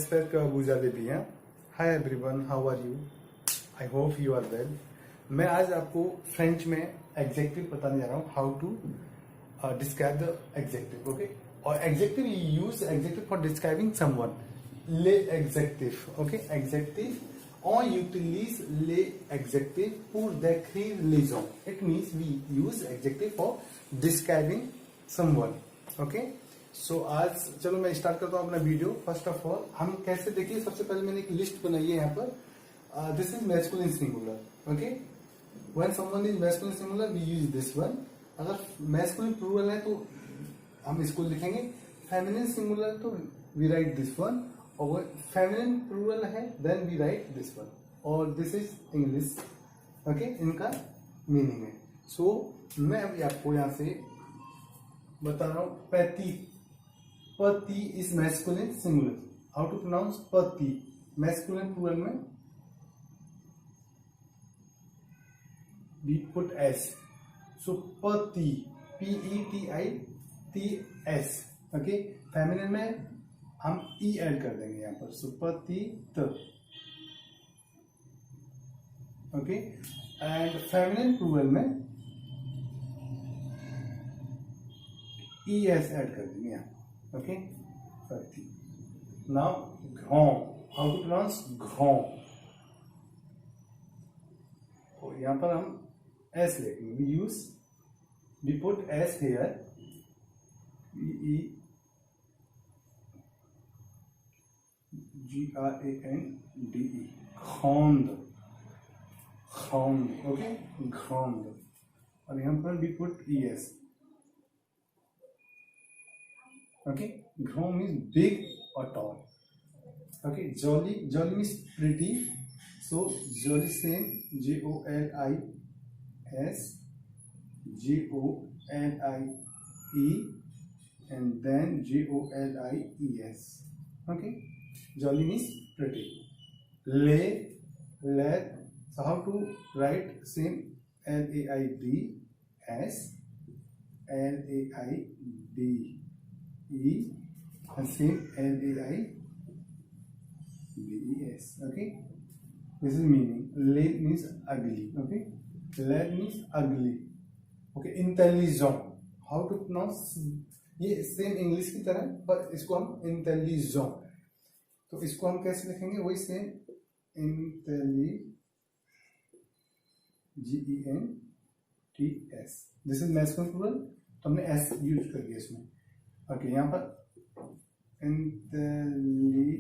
j'espère que vous allez bien. Hi everyone, how are you? I hope you are well. मैं आज आपको French में executive बताने जा रहा हूँ, how to describe the adjective. Okay, और adjective use adjective for describing someone. ले adjective. Okay, adjective on utilise les adjectives pour décrire les gens. It means we use adjective for describing someone. Okay, so आज चलो मैं start करता हूँ अपना video. First of all हम कैसे देखिए, सबसे पहले मैंने एक लिस्ट बनाई है यहाँ पर. This is masculine singular. Okay, when someone is masculine singular we use this one. अगर मैस्कुलिन प्लूरल है तो हम इसको लिखेंगे. फेमिनिन सिंगुलर तो वी राइट दिस वन. और फेमिनिन प्लूरल है then we write this one. और दिस इज इंग्लिश. ओके, इनका मीनिंग है. सो मैं अभी आपको यहां से बता रहा हूं. पति, पति is masculine singular. How to pronounce पति. मैस्कुलिन प्लूरल में वी पुट एस. सो पति, PETITS. ओके, फेमिनिन में हम ई ऐड कर देंगे यहां पर. सुपतित. ओके, एंड फेमिनिन प्लूरल में ES ऐड कर देंगे यहां. ओके, पति. नाउ घों. हाउ टू प्रोनाउंस घों. तो यहां पर हम एस लेंगे. We put S here. GRANDE. घोंद. घोंद. ओके, घोंद. और यहां पर वी पुट ES. ओके, घों मीन्स बिग और टॉल. ओके, जॉली. जॉली मीन्स प्रिटी. सो जॉली same JOLIS and then JOLIES. Okay, jolly means pretty. Lay, lad. So how to write? Same LAIDS, LAIDE, and same LAIDES. Okay, this is meaning. Lay means ugly. Okay, lad means ugly. Okay, intelligent. How to pronounce? ये same English की तरह, पर इसको हम intelligent. तो इसको हम कैसे लिखेंगे? वही same GENTS. This is masculine plural, तो हमने S यूज कर दिया इसमें. ओके, यहाँ पर इंटेलिजेंट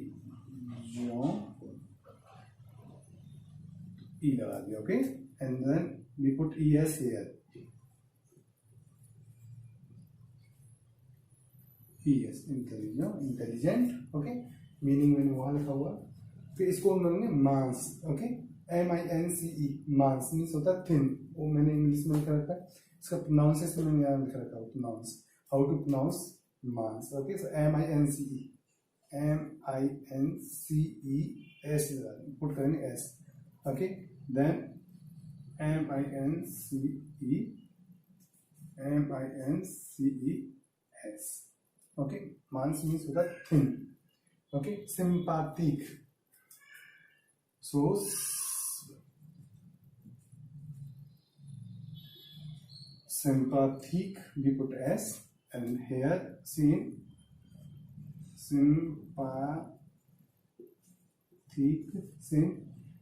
ई लगा दिया. Okay, and then we put ES here. ES, intelligent. Okay, meaning मैंने वहां लिखा हुआ. फिर इसको हम लेंगे मांस. Okay, MINCE. मांस मीन्स होता है थिन. वो मैंने इंग्लिश में लिखा रखा है. इसका प्रोनाउंसिएशन मैंने यहाँ लिखा रखा है. प्रोनाउंस, हाउ टू प्रोनाउंस मांस. ओके, सो MINCE S पुट करेंगे S. Okay, then MINCES. Okay, मांस मीन्स होता है थिन. ओके, सिंपैथिक. So sympathetic we put S, and here sympathetic same,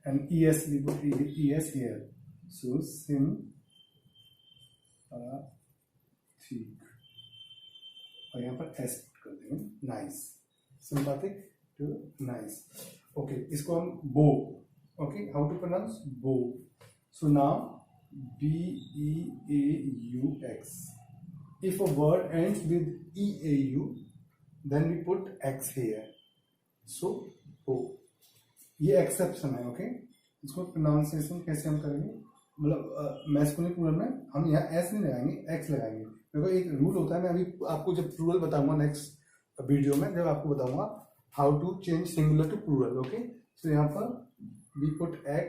and ES we put ES here. So sympathetic. और यहाँ पर S कर देंगे. नाइस. सिंपैथिक टू नाइस. ओके, इसको हम बो. ओके, हाउ टू प्रोनाउंस बो. So now BEAUX. If a word ends with EAU, then we put X here. So बो. ये एक्सेप्शन है. ओके, इसको प्रोनाउंसिएशन कैसे हम करेंगे? मतलब मैस्कुलिन प्लूरल में हम यहाँ S नहीं लगाएंगे, X लगाएंगे. देखो एक रूल होता है. मैं अभी आपको जब प्लूरल बताऊंगा नेक्स्ट वीडियो में, जब आपको बताऊंगा how to change singular to plural. Okay, so यहाँ पर वी पुट X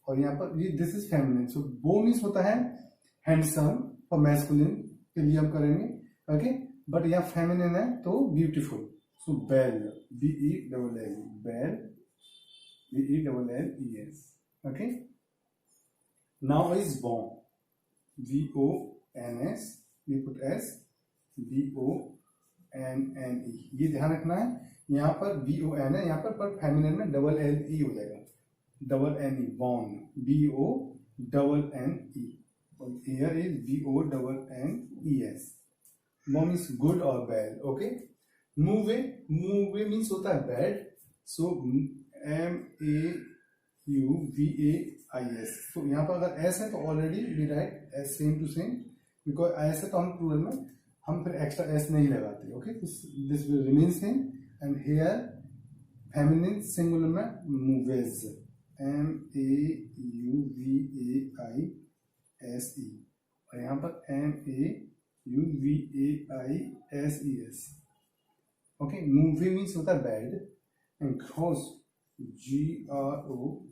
और यहाँ पर दिस इज फेमिनिन. सो बो मीन्स होता है हैंडसम. फॉर मैस्कुलिन के लिए हम करेंगे. ओके, बट यहाँ फेमिनिन है तो beautiful. So bell, B-E-L-L, bell, B-E-L-L-E-S. Okay. Now is born, B-O-N-S, we put S, B-O-N-N-E. ये ध्यान रखना है, यहाँ पर B-O-N है, यहाँ पर फेमिनिन में डबल L-E हो जाएगा, double N-E, born, B-O-N-N-E. Here is B-O-N-N-E-S. Born is good or bad. Okay. Move means होता है bad. So M-A-U-V-A-I-S. So यहाँ पर अगर S है तो already we write S same to same, because S है तो हम plural में हम फिर extra S नहीं लगाते. Okay, this will remain same. And here feminine singular में moves, M-A-U-V-A-I-S-E, और यहाँ पर M-A-U-V-A-I-S-E-S. Okay, movie means होता है bad. And gross, G-R-O-S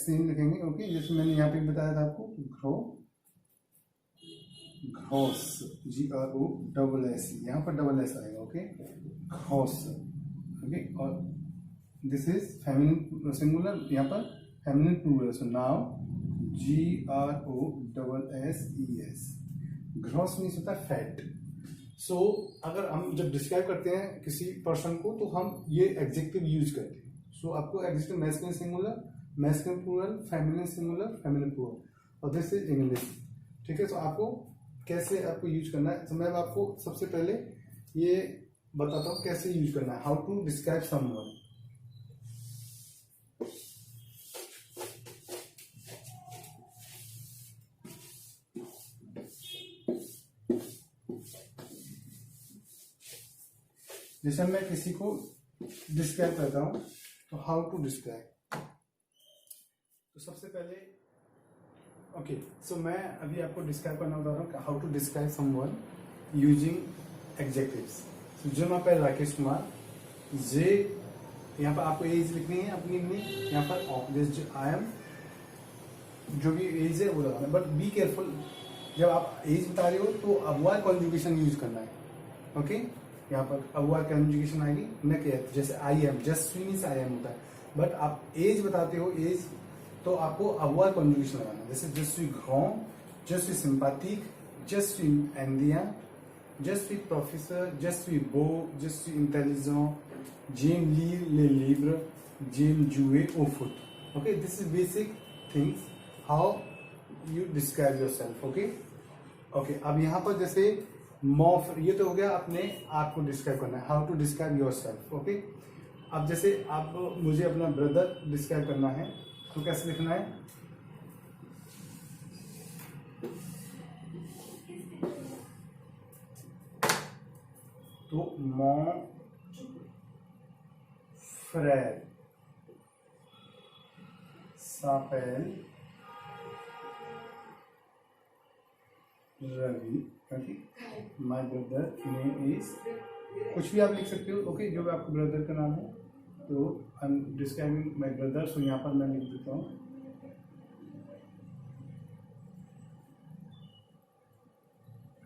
same लिखेंगे. ओके, जैसे मैंने यहाँ पे बताया था आपको, gross, G-R-O-S-S, यहाँ पर डबल एस आएगा. Okay, gross. ओके, और दिस इज फेमिनिन सिंगुलर, यहाँ पर feminine plural. So now G-R-O-S-S-E-S. ग्रॉस मीन्स होता है फैट. सो अगर हम जब डिस्क्राइब करते हैं किसी पर्सन को तो हम ये एडजेक्टिव यूज करते हैं. सो आपको adjective masculine singular, masculine plural, feminine singular, feminine plural, और दिस इज इंग्लिश. ठीक है. तो आपको कैसे आपको यूज करना है, तो मैं आपको सबसे पहले ये बताता हूँ कैसे यूज करना है. How to describe someone. जैसे मैं किसी को डिस्क्राइब करता हूं तो हाउ टू डिस्क्राइब. तो सबसे पहले ओके, सो मैं अभी आपको डिस्क्राइब करना बता रहा हूँ how to describe someone using adjectives. जो मैं पहले राकेश कुमार, जे यहाँ पर आपको एज लिखनी है अपनी यहाँ पर आई एम, जो भी एज है वो लगाना. बट बी केयरफुल, जब आप एज बता रहे हो तो अवॉइड कॉन्जुगेशन यूज करना है. ओके, यहाँ पर अवॉइड कॉन्जुगेशन आएगी न के, जैसे I am, just means I am होता है. बट आप एज बताते हो, एज, तो आपको अवॉइड कॉन्जुगेशन लगाना. जैसे je suis grand, je suis sympathique, je suis indien, je suis professeur, je suis beau, je suis intelligent, j'aime lire les livres, j'aime jouer au foot. Okay, this is basic things how you describe yourself. Okay, okay. अब यहाँ पर जैसे mauve, ये तो हो गया अपने आप को डिस्क्राइब करना है, how to describe yourself. Okay, अब जैसे आप मुझे अपना ब्रदर डिस्क्राइब करना है तो कैसे लिखना है. तो mon frère s'appelle Ravi. Okay, my brother name is, कुछ भी आप लिख सकते हो. ओके, जो भी आपके ब्रदर का नाम है. तो I am describing my brother, so यहाँ पर मैं लिख देता हूँ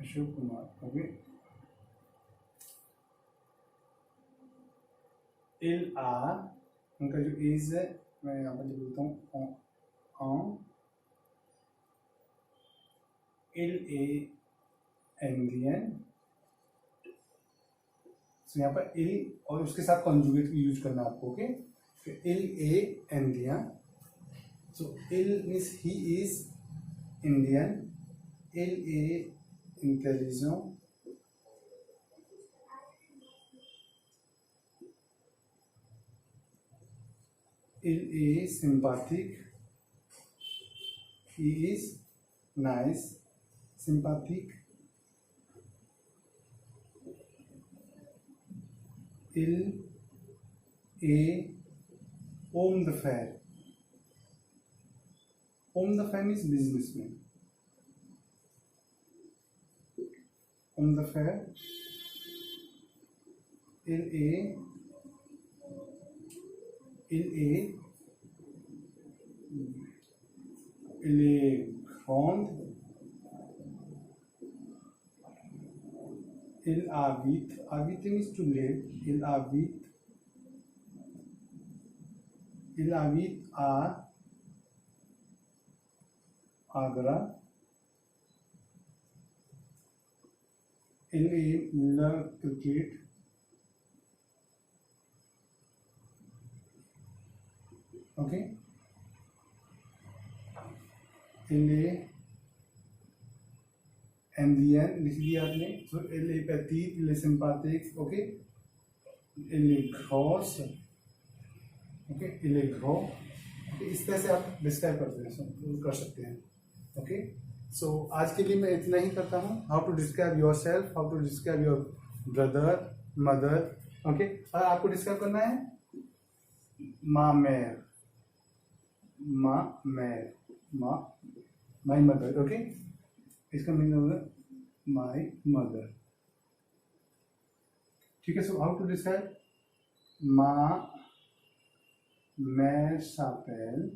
Ashok Kumar. Okay, L R, उनका जो एज है मैं यहाँ पर लिख देता हूँ एल ए इंडियन. तो यहाँ पर एल और उसके साथ कॉन्जुगेट यूज करना आपको. Okay, L A Indian. So L means he is Indian, L A intelligent, L A sympathetic, he is nice, sympathic, il est homme d'affaires. Homme d'affaires means businessman. Homme d'affaires, il est grand, Il habite. Habite means to live. Il habite. Il habite à Agra. Il aime le cricket. Okay. Il est indien, लिख दिया आपने. So il est petit, il est sympathique. Okay. Il est grosse. Okay. Il est gros. Okay. इस तरह से आप describe कर सकते हैं. ओके. सो आज के लिए मैं इतना ही करता हूँ. How to describe yourself, how to describe your brother, mother. Okay. और आपको डिस्क्राइब करना है माँ मेर, माँ माई मदर. ओके. इसका मीनिंग होगा माई मदर. ठीक है. सो हाउ टू डिस्क्राइब माँ मैं शापेल.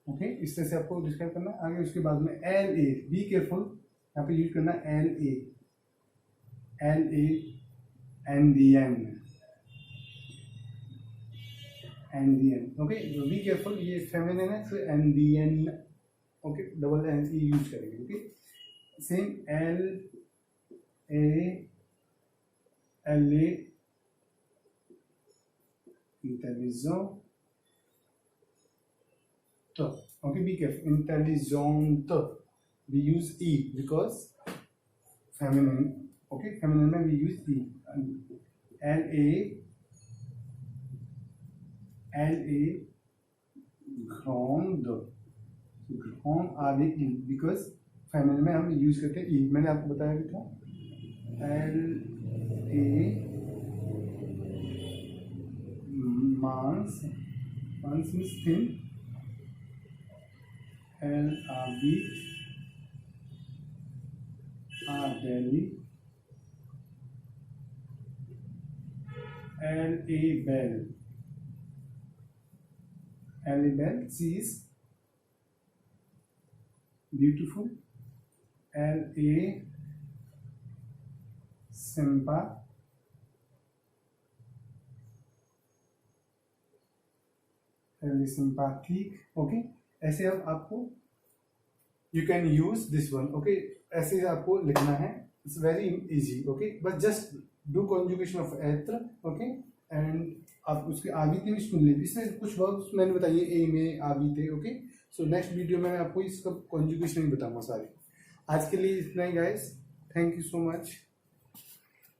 ओके. इस तरह से आपको डिस्क्राइब करना है. आगे उसके बाद में एल ए. Be careful. यहाँ पे यूज करना है एल ए. एंडियन. ओके. Be careful. ये फेमिनिन है, फिर एंडियन. Okay. Double N E use करेंगे. Okay. Same L A intelligent. Okay, be careful. Intelligent. We use e because feminine. Okay, feminine में we use e. grande. Grande avec e because feminine में हम use करते हैं e. मैंने आपको बताया भी था. mince means thin. Elle habite à Delhi. Elle est belle. Elle est belle. She is beautiful. Elle est sympa. Elle est sympathique. Okay. ऐसे अब आपको you can use this one. Okay. ऐसे आपको लिखना है. It's very easy. ओके. बस just do conjugation of एत्र. Okay. And आप उसके आविते भी सुन लीजिए. इसमें कुछ वर्ड्स मैंने बताइए ए में आविते. ओके. सो नेक्स्ट वीडियो में मैं आपको इसका कॉन्जुगेशन भी बताऊंगा सारे. आज के लिए इतना ही guys. Thank you so much.